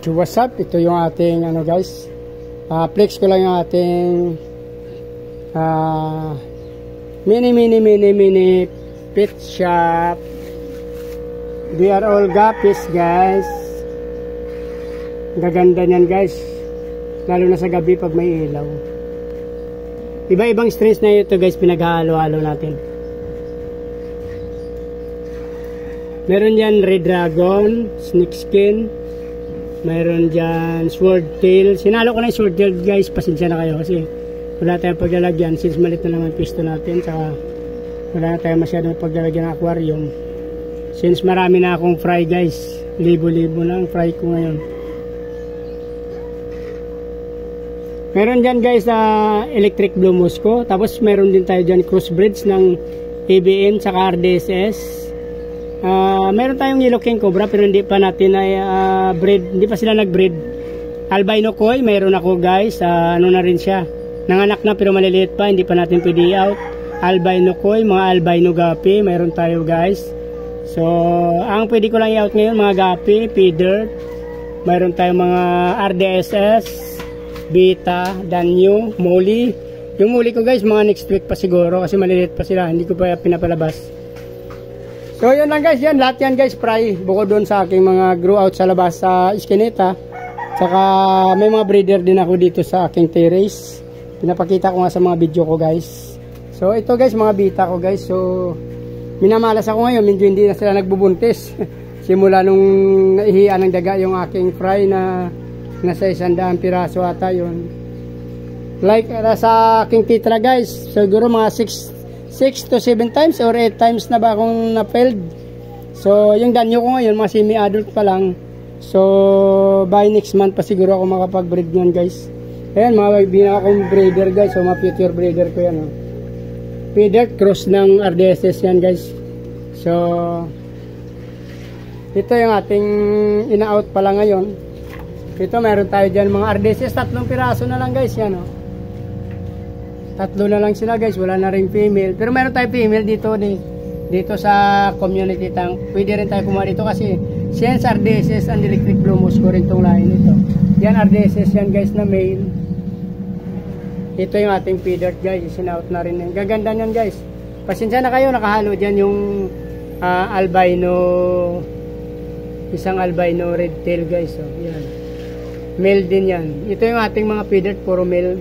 So what's up? Ito yung ating ano guys. Flex ko lang yung ating mini pet shop. We are all guppies guys. Gaganda niyan guys. Lalo na sa gabi pag may ilaw. Iba-ibang strains na ito guys, pinaghalo-halo natin. Meron dyan red dragon, snake skin. Mayroon dyan swordtail. Sinalo ko na yung swordtail guys. Pasensya na kayo kasi wala tayong paglalagyan since malit na naman pisto natin. Saka wala na tayong masyadong paglalagyan ng aquarium. Since marami na akong fry guys. Libo-libo na ang fry ko ngayon. Meron dyan guys electric blue musco. Tapos meron din tayo dyan crossbreeds ng ABN saka RDSS. Meron tayong yellow king cobra pero hindi pa natin breed, hindi pa sila nag-breed. Albino koi, meron ako guys. Ano na rin siya, nanganak na pero maliliit pa, hindi pa natin pwede out. Albino koi, mga albino guppy, meron tayo guys. So, ang pwede ko lang i-out ngayon, mga guppy, feeder. Meron tayong mga RDSS, beta, danyo, molly. Yung molly ko guys, mga next week pa siguro kasi maliliit pa sila, hindi ko pa pinapalabas. So yun lang guys, yan lahat yan guys fry. Bukod doon sa aking mga grow out sa labas sa iskineta. Saka may mga breeder din ako dito sa aking terrace. Pinapakita ko nga sa mga video ko guys. So ito guys, mga bita ko guys. So minamalas ako ngayon, medyo hindi na sila nagbubuntis. Simula nung naihian ng daga yung aking fry na nasa 100 piraso ata yun. Like sa aking titra guys, siguro mga 6 to 7 times or 8 times na ba akong na-failed. So yung danyo ko ngayon mga semi-adult pa lang. So by next month pa siguro ako makapag-breed nyan guys. Ayan, mga bina akong breeder guys. So mga future breeder ko yan. Feeder cross ng RDSS yan guys. So ito yung ating ina-out pala ngayon. Ito meron tayo dyan mga RDSS, 3 piraso na lang guys yan. 3 na lang sila guys, wala na rin female. Pero meron tayo female dito sa community tank. Pwede rin tayo kumuha dito kasi since RDSS and electric blue musco rin itong line nito. Yan RDSS yan guys na male. Ito yung ating feeder guys, sinout na rin. Gaganda nyan guys. Pasensya na kayo, nakahalo dyan yung albino, isang albino red tail guys. So, yan. Male din yan. Ito yung ating mga feeder, puro male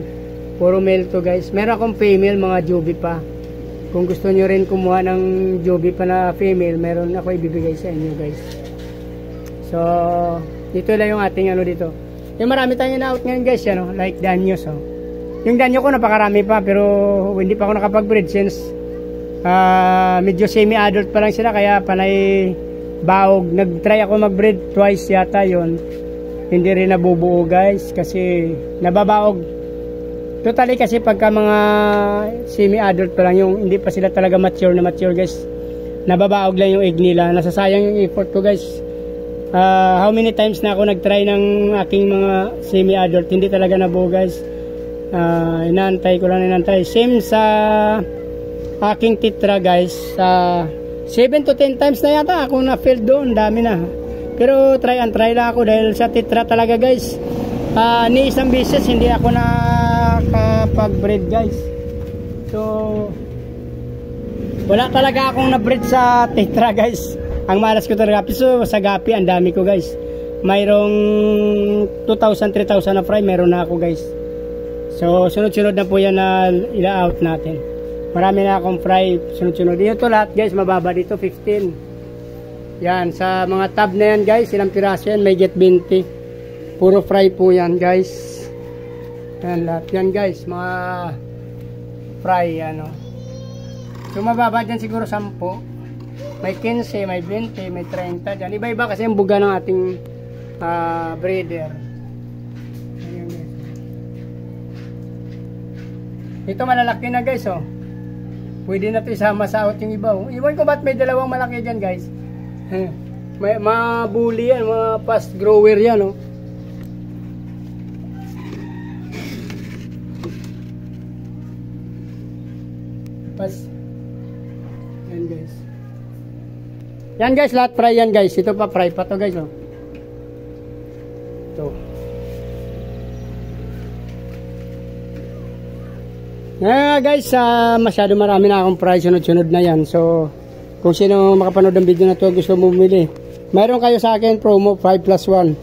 to guys. Meron akong female, mga juby pa. Kung gusto nyo rin kumuha ng juby pa na female, meron ako ibibigay sa inyo guys. So dito lang yung ating ano dito. Yung marami tayong na-out ngayon guys, like danyo. So yung danyo ko napakarami pa pero hindi pa ako nakapag-breed since medyo semi-adult pa lang sila, kaya panay baog. Nag-try ako mag-breed twice yata yon. Hindi rin nabubuo guys kasi nababaog. Totally kasi pagka mga semi-adult pa lang, yung hindi pa sila talaga mature guys, nababaog lang yung egg nila. Nasasayang yung effort ko guys. How many times na ako nag-try ng aking mga semi-adult, hindi talaga nabuo guys. Inantay ko lang. Same sa aking titra guys. 7 to 10 times na yata ako na-failed doon, dami na. Pero try and try lang ako dahil sa titra talaga guys. Ni isang beses hindi ako nakapag-breed guys. So wala talaga akong na-breed sa tetra guys. Ang malas ko talaga. So sa gapi ang dami ko guys. Mayroong 2,000, 3,000 na fry meron na ako guys. So sunod-sunod na po yan na ila-out natin. Marami na akong fry sunod-sunod. Dito lahat guys, mababa dito 15. Yan, sa mga tab na yan guys, ilang piraso yan, may get 20. Puro fry po yan guys. Yan lahat yan guys, mga fry So mababa dyan siguro 10. May 15, may 20, may 30 dyan. Iba-iba kasi yung buga ng ating breeder. Ayan guys. Ito malalaki na guys Pwede na ito isama sa out yung iba. Iwan ko ba't may dalawang malaki dyan guys. May mga bully yan, mga fast grower yan Yan guys. Yan guys, lahat fry yan guys. Ito pa fry pa to guys Ito. Guys, masyado marami na akong price sunod-sunod na yan. So, kung sino makapanood ng video na to gusto bumili, mayroon kayo sa akin promo 5+1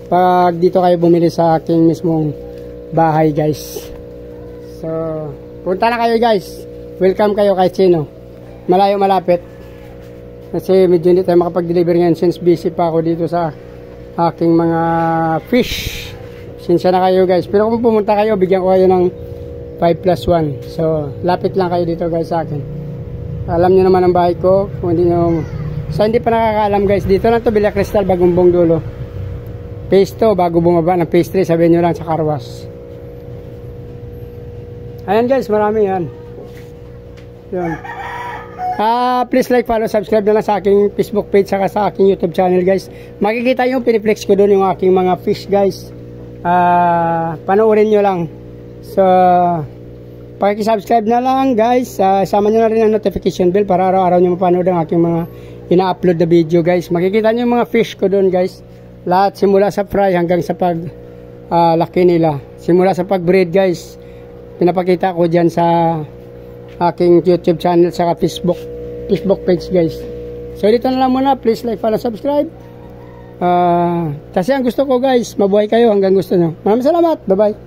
pag dito kayo bumili sa aking mismong bahay, guys. So, punta na kayo, guys. Welcome kayo kahit sino. Malayo malapit. Kasi medyo hindi tayo makapag-deliver ngayon since busy pa ako dito sa aking mga fish. Sinsya na kayo, guys. Pero kung pumunta kayo, bigyan ko kayo ng 5+1. So, lapit lang kayo dito, guys, sa akin. Alam niyo naman ang bahay ko. Kung hindi nyo, sa hindi pa nakakaalam, guys, dito lang to, Villa Cristal, Bagumbong Dulo. Phase 2, bago bumaba ng phase 3, sabihin nyo lang sa Carwas. Ayan, guys, marami yan. Yun. Please like, follow, subscribe na lang sa aking Facebook page saka sa aking YouTube channel, guys. Makikita yung piniplex ko doon yung aking mga fish, guys. Panoorin nyo lang. So, pakikisubscribe na lang, guys. Sama nyo na rin ang notification bell para araw-araw nyo mapanood ang aking mga ina-upload na video, guys. Makikita nyo yung mga fish ko doon, guys. Lahat simula sa fry hanggang sa pag laki nila. Simula sa pag-breed, guys. Pinapakita ko dyan sa aking YouTube channel saka Facebook page, guys. So, dito na lang muna. Please like, follow, subscribe. Kasi ang gusto ko, guys, mabuhay kayo hanggang gusto nyo. Maraming salamat. Bye-bye.